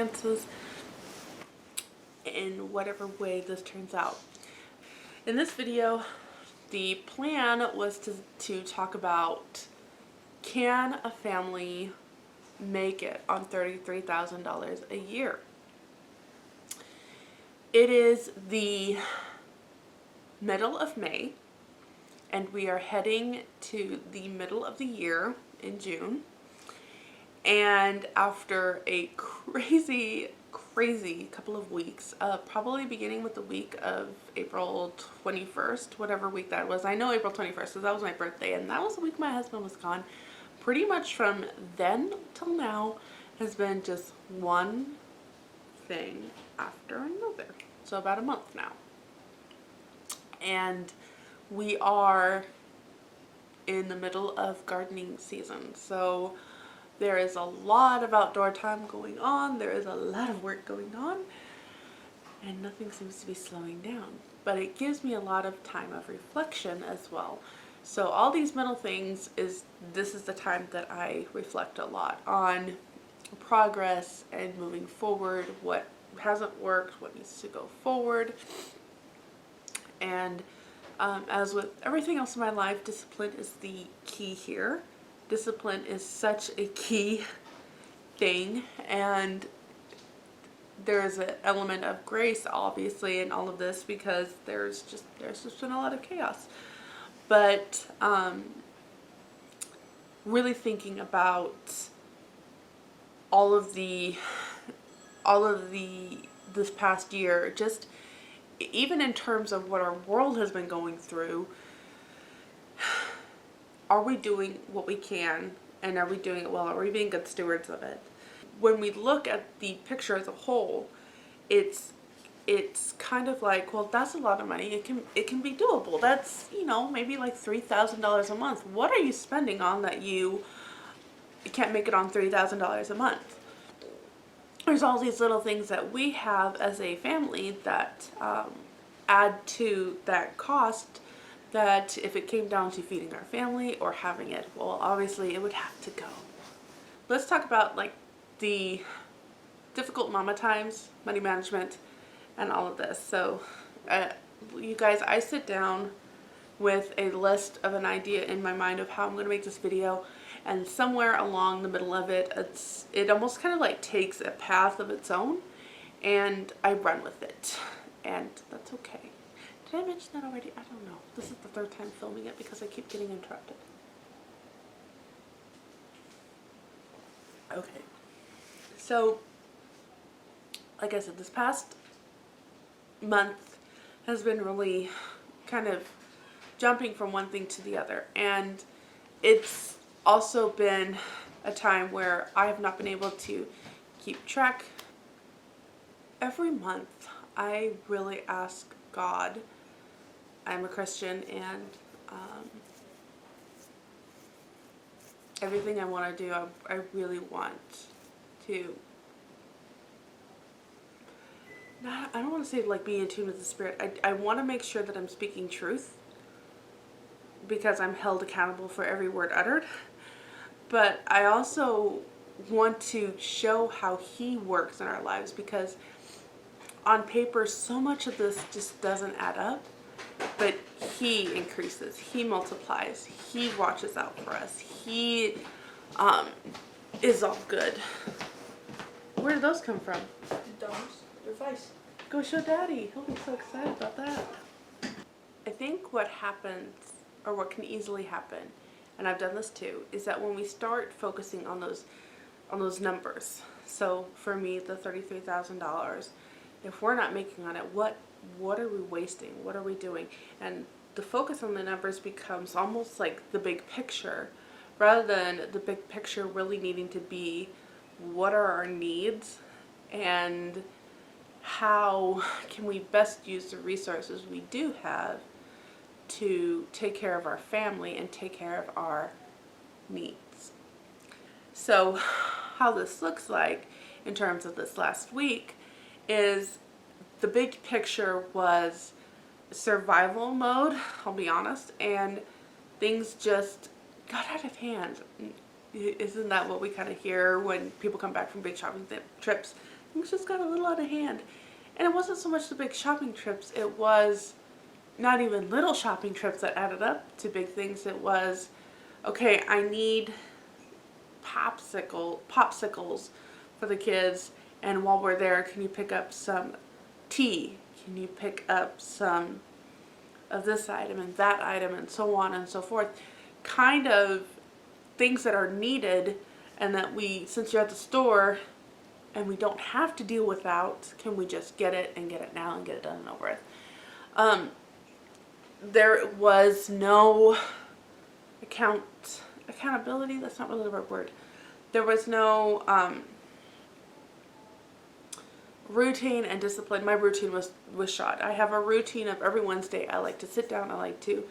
finances in whatever way this turns out. In this video, the plan was to talk about, can a family make it on $33,000 a year? It is the middle of May, and we are heading to the middle of the year in June. And after a crazy couple of weeks, probably beginning with the week of April 21st, whatever week that was. I know April 21st because that was my birthday, and that was the week my husband was gone. Pretty much from then till now has been just one thing after another. So about a month now. And we are in the middle of gardening season. So there is a lot of outdoor time going on. There is a lot of work going on. And nothing seems to be slowing down. But it gives me a lot of time of reflection as well. So all these mental things this is the time that I reflect a lot on progress and moving forward, what hasn't worked, what needs to go forward. And as with everything else in my life, discipline is the key here. Discipline is such a key thing, and there's an element of grace obviously in all of this because there's just been a lot of chaos. But really thinking about all of the this past year, just even in terms of what our world has been going through, are we doing what we can, and are we doing it well? Are we being good stewards of it? When we look at the picture as a whole, it's kind of like, well, that's a lot of money. It can be doable. That's, maybe like $3,000 a month. What are you spending on that you can't make it on $3,000 a month? There's all these little things that we have as a family that add to that cost, that if it came down to feeding our family or having it, well, obviously it would have to go. Let's talk about like the difficult mama times, money management, and all of this. So you guys, I sit down with a list of an idea in my mind of how I'm going to make this video, and somewhere along the middle of it, it almost kind of like takes a path of its own, and I run with it, and that's okay. Did I mention that already? I don't know. This is the third time filming it because I keep getting interrupted. Okay. So, like I said, this past month has been really kind of jumping from one thing to the other. And it's also been a time where I have not been able to keep track. Every month, I really ask God. I'm a Christian, and everything I want to do, I really want to, I don't want to say like be in tune with the Spirit. I want to make sure that I'm speaking truth because I'm held accountable for every word uttered. But I also want to show how He works in our lives, because on paper so much of this just doesn't add up. But He increases, He multiplies, He watches out for us, He is all good. Where did those come from? Dogs. They're face. Go show Daddy. He'll be so excited about that. I think what happens, or what can easily happen, and I've done this too, is that when we start focusing on those numbers. So for me, the $33,000. If we're not making on it, what are we wasting? What are we doing? And the focus on the numbers becomes almost like the big picture, rather than the big picture really needing to be, what are our needs and how can we best use the resources we do have to take care of our family and take care of our needs. So how this looks like in terms of this last week is, the big picture was survival mode, I'll be honest, and things just got out of hand. Isn't that what we kind of hear when people come back from big shopping trips? things just got a little out of hand. And it wasn't so much the big shopping trips, it was not even little shopping trips that added up to big things. It was, okay, I need popsicles for the kids, and while we're there, can you pick up some tea? Can you pick up some of this item and that item and so on and so forth? Kind of things that are needed, and that we, since you're at the store and we don't have to deal without, can we just get it and get it now and get it done and over with? There was no accountability. That's not really the right word. There was no routine and discipline. My routine was shot. I have a routine of every Wednesday. I like to sit down. I like to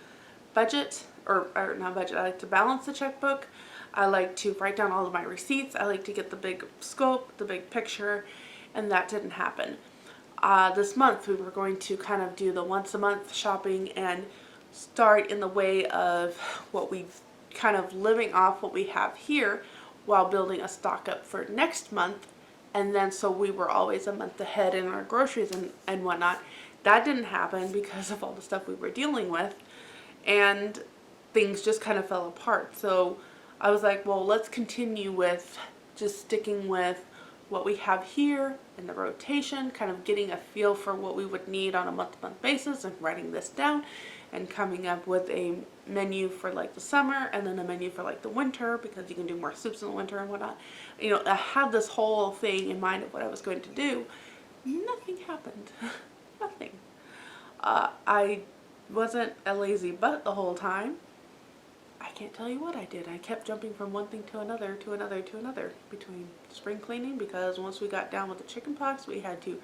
budget, or not budget. I like to balance the checkbook. I like to write down all of my receipts. I like to get the big scope, the big picture, and that didn't happen. This month we were going to kind of do the once a month shopping and start in the way of what we kind of living off what we have here while building a stock up for next month. And then so we were always a month ahead in our groceries and whatnot. That didn't happen because of all the stuff we were dealing with, and things just kind of fell apart. So I was like, well, let's continue with just sticking with what we have here in the rotation, kind of getting a feel for what we would need on a month-to-month basis, and writing this down and coming up with a menu for like the summer and then a menu for like the winter, because you can do more soups in the winter and whatnot. You know, I had this whole thing in mind of what I was going to do. Nothing happened. Nothing. I wasn't a lazy butt the whole time. I can't tell you what I did. I kept jumping from one thing to another, to another, to another, between spring cleaning, because once we got down with the chicken pox, we had to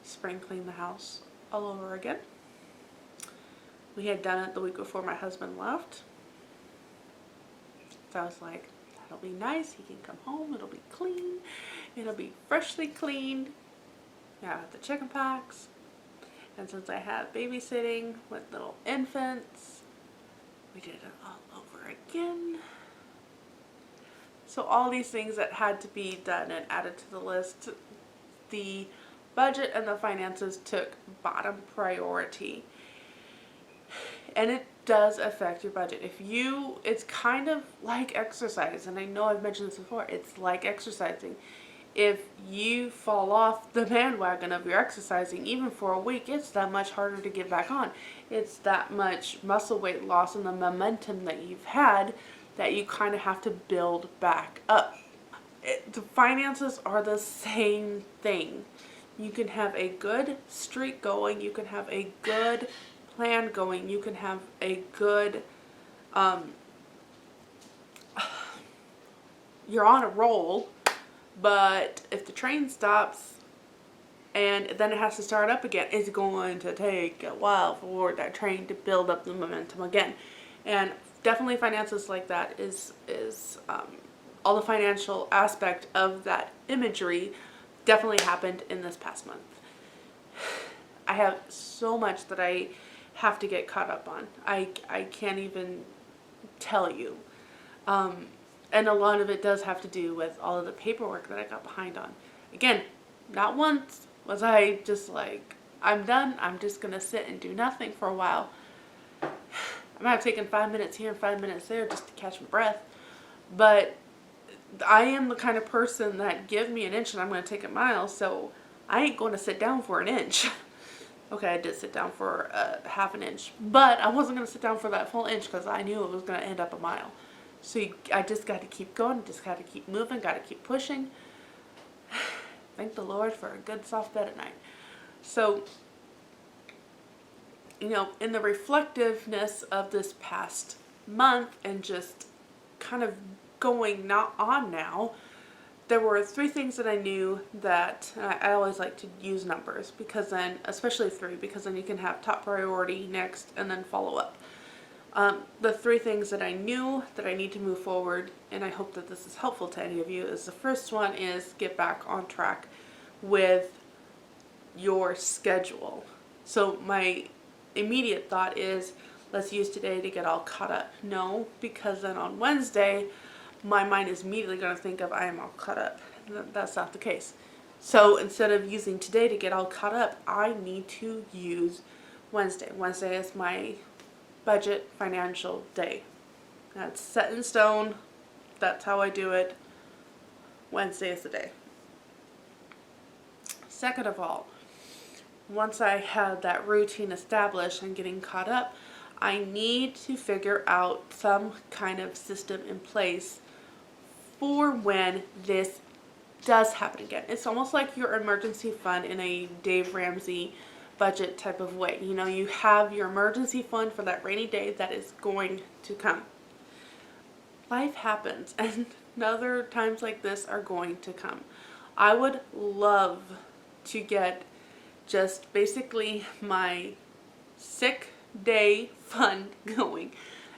spring clean the house all over again. We had done it the week before my husband left. So I was like, that'll be nice. He can come home. It'll be clean. It'll be freshly cleaned. Yeah, the chicken pox. And since I had babysitting with little infants, we did it all over again. So all these things that had to be done and added to the list, the budget and the finances took bottom priority. And it does affect your budget. It's kind of like exercise, and I know I've mentioned this before, it's like exercising. If you fall off the bandwagon of your exercising, even for a week, it's that much harder to get back on. It's that much muscle weight loss and the momentum that you've had that you kind of have to build back up. The finances are the same thing. You can have a good streak going, you can have a good plan going, you can have a good, you're on a roll, but if the train stops and then it has to start up again, it's going to take a while for that train to build up the momentum again. And definitely finances like that is all the financial aspect of that imagery definitely happened in this past month. I have so much that I have to get caught up on. I can't even tell you. And a lot of it does have to do with all of the paperwork that I got behind on. Again, not once was I just like, I'm done, I'm just gonna sit and do nothing for a while. I might have taken 5 minutes here and 5 minutes there just to catch my breath. But I am the kind of person that give me an inch and I'm gonna take a mile, so I ain't gonna sit down for an inch. Okay, I did sit down for half an inch, but I wasn't going to sit down for that full inch because I knew it was going to end up a mile. So I just got to keep going, just got to keep moving, got to keep pushing. Thank the Lord for a good soft bed at night. So, you know, in the reflectiveness of this past month and just kind of going not on now, there were 3 things that I knew that, I always like to use numbers, because then, especially 3, because then you can have top priority, next, and then follow up. The 3 things that I knew that I need to move forward, and I hope that this is helpful to any of you, is the first one is get back on track with your schedule. So my immediate thought is, let's use today to get all caught up. No, because then on Wednesday, my mind is immediately going to think of I am all caught up. That's not the case. So instead of using today to get all caught up, I need to use Wednesday. Wednesday is my budget financial day. That's set in stone. That's how I do it. Wednesday is the day. Second of all, once I have that routine established and getting caught up, I need to figure out some kind of system in place for when this does happen again. It's almost like your emergency fund in a Dave Ramsey budget type of way. You know, you have your emergency fund for that rainy day that is going to come. Life happens, and other times like this are going to come. I would love to get just basically my sick day fund going,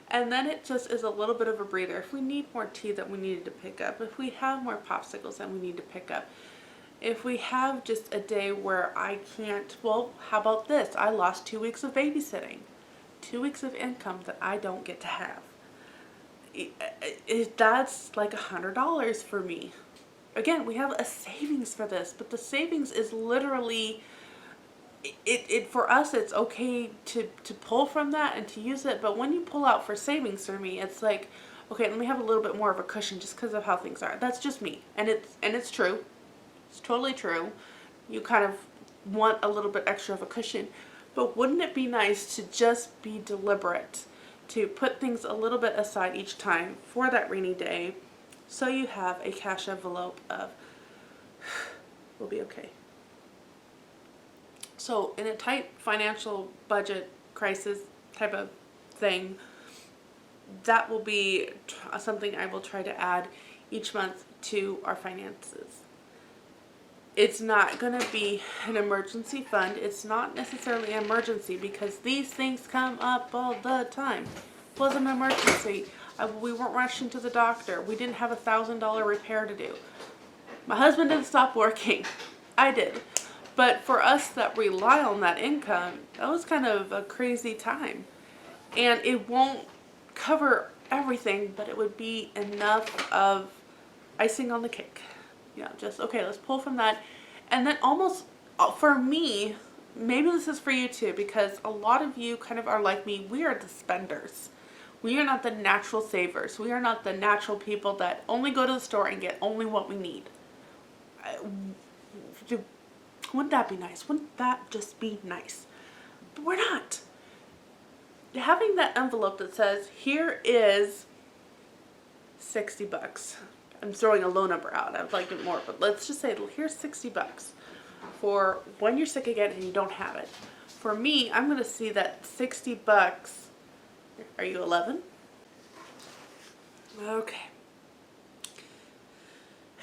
and then it just is a little bit of a breather. If we need more tea that we needed to pick up, if we have more popsicles that we need to pick up, if we have just a day where I can't, well, how about this? I lost 2 weeks of babysitting, 2 weeks of income that I don't get to have. That's like $100 for me. Again, we have a savings for this, but the savings is literally, it for us, it's okay to pull from that and to use it, but when you pull out for savings for me, it's like, okay, let me have a little bit more of a cushion just because of how things are. That's just me, and it's true. It's totally true. You kind of want a little bit extra of a cushion, but wouldn't it be nice to just be deliberate, to put things a little bit aside each time for that rainy day, so you have a cash envelope of, we'll be okay. So in a tight financial budget crisis type of thing, that will be something I will try to add each month to our finances. It's not going to be an emergency fund. It's not necessarily an emergency because these things come up all the time. It wasn't an emergency. We weren't rushing to the doctor. We didn't have $1,000 repair to do. My husband didn't stop working. I did. But for us that rely on that income, that was kind of a crazy time. And it won't cover everything, but it would be enough of icing on the cake. Yeah, just, okay, let's pull from that. And then almost, for me, maybe this is for you too, because a lot of you kind of are like me. We are the spenders. We are not the natural savers. We are not the natural people that only go to the store and get only what we need. Wouldn't that be nice? Wouldn't that just be nice? But we're not. Having that envelope that says, here is $60. I'm throwing a low number out. I'd like it more, but let's just say, here's $60 for when you're sick again and you don't have it. For me, I'm going to see that $60. Are you 11? Okay.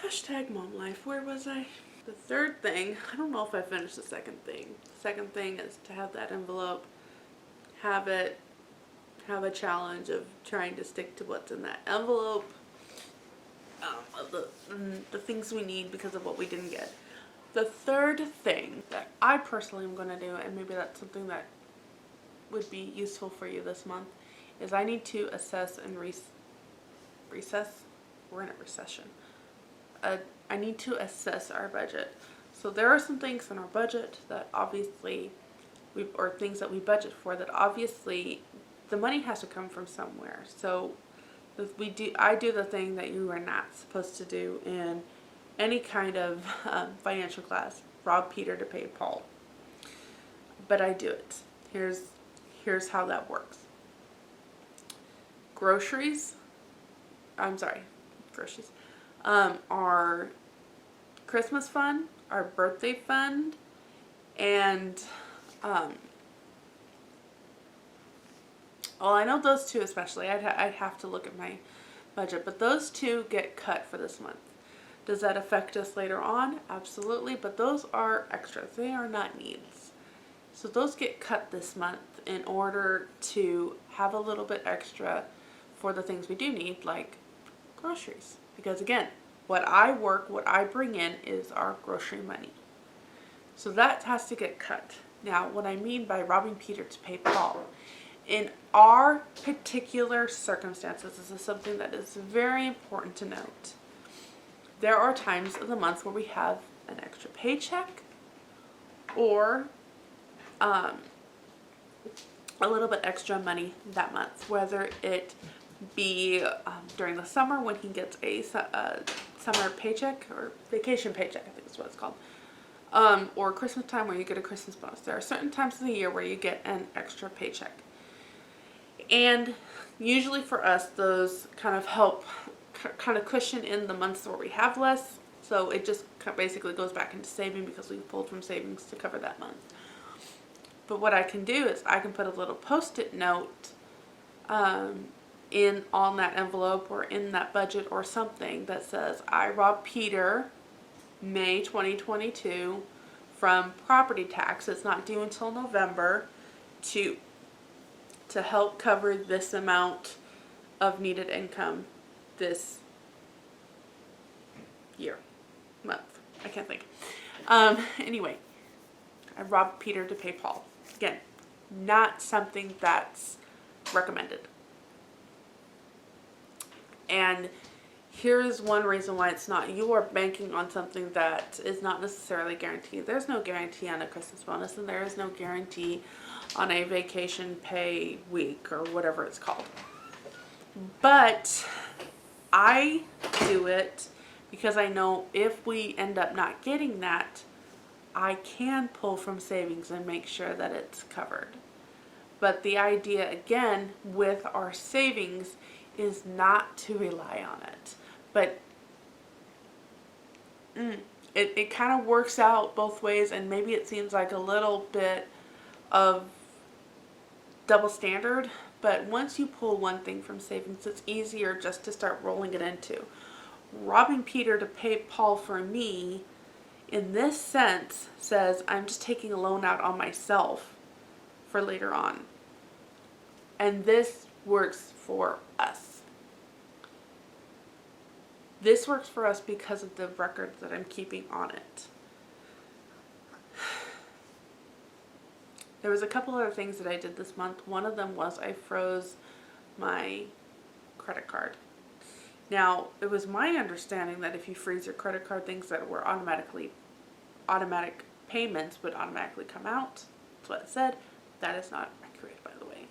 Hashtag mom life. Where was I? The third thing, I don't know if I finished the second thing. The second thing is to have that envelope, have a challenge of trying to stick to what's in that envelope, the things we need because of what we didn't get. The third thing that I personally am going to do, and maybe that's something that would be useful for you this month, is I need to assess and recess. We're in a recession. I need to assess our budget. So there are some things in our budget that obviously or things that we budget for that obviously the money has to come from somewhere. So I do the thing that you are not supposed to do in any kind of financial class. Rob Peter to pay Paul. But I do it. Here's how that works. Groceries, our Christmas fund, our birthday fund, and well, I know those two especially. I'd have to look at my budget, but those two get cut for this month. Does that affect us later on? Absolutely, but those are extras. They are not needs. So those get cut this month in order to have a little bit extra for the things we do need, like groceries. Because again, what I bring in is our grocery money. So that has to get cut. Now, what I mean by robbing Peter to pay Paul, in our particular circumstances, this is something that is very important to note. There are times of the month where we have an extra paycheck or a little bit extra money that month, whether it be during the summer when he gets a summer paycheck or vacation paycheck, I think is what it's called, or Christmas time where you get a Christmas bonus. There are certain times of the year where you get an extra paycheck. And usually for us, those kind of help kind of cushion in the months where we have less. So it just basically goes back into saving because we pulled from savings to cover that month. But what I can do is I can put a little post-it note in on that envelope or in that budget or something that says, I robbed Peter May 2022 from property tax. It's not due until November to help cover this amount of needed income this year, month. I can't think. Anyway, I robbed Peter to pay Paul. Again, not something that's recommended. And here's one reason why it's not. You are banking on something that is not necessarily guaranteed. There's no guarantee on a Christmas bonus, and there is no guarantee on a vacation pay week or whatever it's called. But I do it because I know if we end up not getting that, I can pull from savings and make sure that it's covered. But the idea, again, with our savings is not to rely on it. But it kind of works out both ways, and maybe it seems like a little bit of double standard, but once you pull one thing from savings, it's easier just to start rolling it into. Robbing Peter to pay Paul for me, in this sense, says I'm just taking a loan out on myself for later on. And this works for us. This works for us because of the records that I'm keeping on it. There was a couple other things that I did this month. One of them was I froze my credit card. Now, it was my understanding that if you freeze your credit card, things that were automatic payments would automatically come out. That's what it said. That is not accurate, by the way.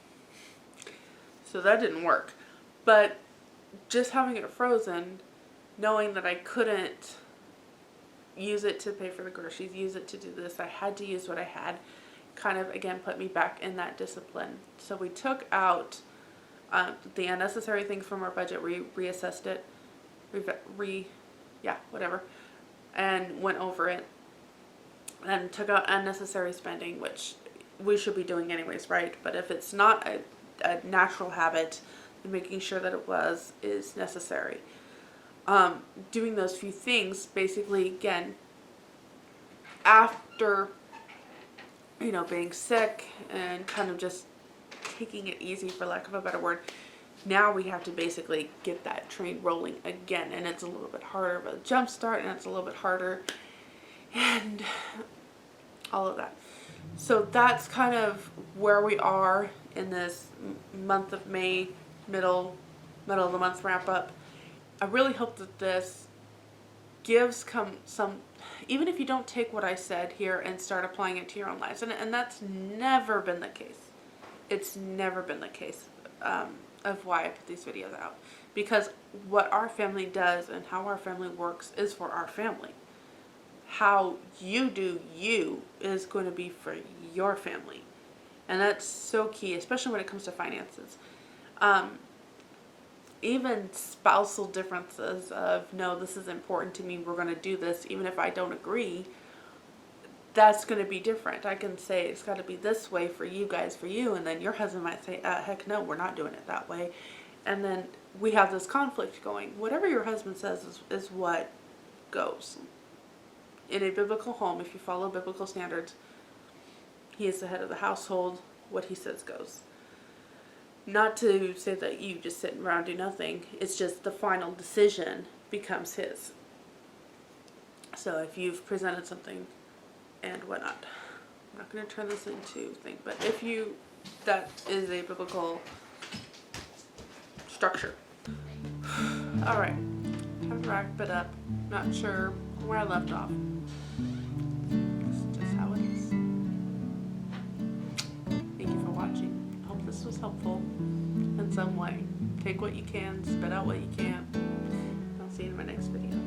So that didn't work. But just having it frozen, knowing that I couldn't use it to pay for the groceries, use it to do this, I had to use what I had, kind of again put me back in that discipline. So we took out the unnecessary things from our budget, reassessed it, and went over it, and took out unnecessary spending, which we should be doing anyways, right? But if it's not a natural habit, then making sure that it is necessary. Doing those few things, basically, again, after being sick and kind of just taking it easy, for lack of a better word, now we have to basically get that train rolling again, and it's a little bit harder of a jump start, and it's a little bit harder, and all of that. So that's kind of where we are in this month of May, middle of the month wrap up. I really hope that this gives some, even if you don't take what I said here and start applying it to your own lives, and that's never been the case. It's never been the case of why I put these videos out. Because what our family does and how our family works is for our family. How you do you is going to be for your family. And that's so key, especially when it comes to finances. Even spousal differences of, no, this is important to me, we're going to do this, even if I don't agree, that's going to be different. I can say it's got to be this way for you guys, for you, and then your husband might say, heck no, we're not doing it that way. And then we have this conflict going. Whatever your husband says is what goes. In a biblical home, if you follow biblical standards, he is the head of the household. What he says goes. Not to say that you just sit around do nothing. It's just the final decision becomes his. So if you've presented something and whatnot, I'm not going to turn this into thing, but if that is a biblical structure. All right, I've wrapped it up. Not sure where I left off. in some way. Take what you can, spit out what you can't. I'll see you in my next video.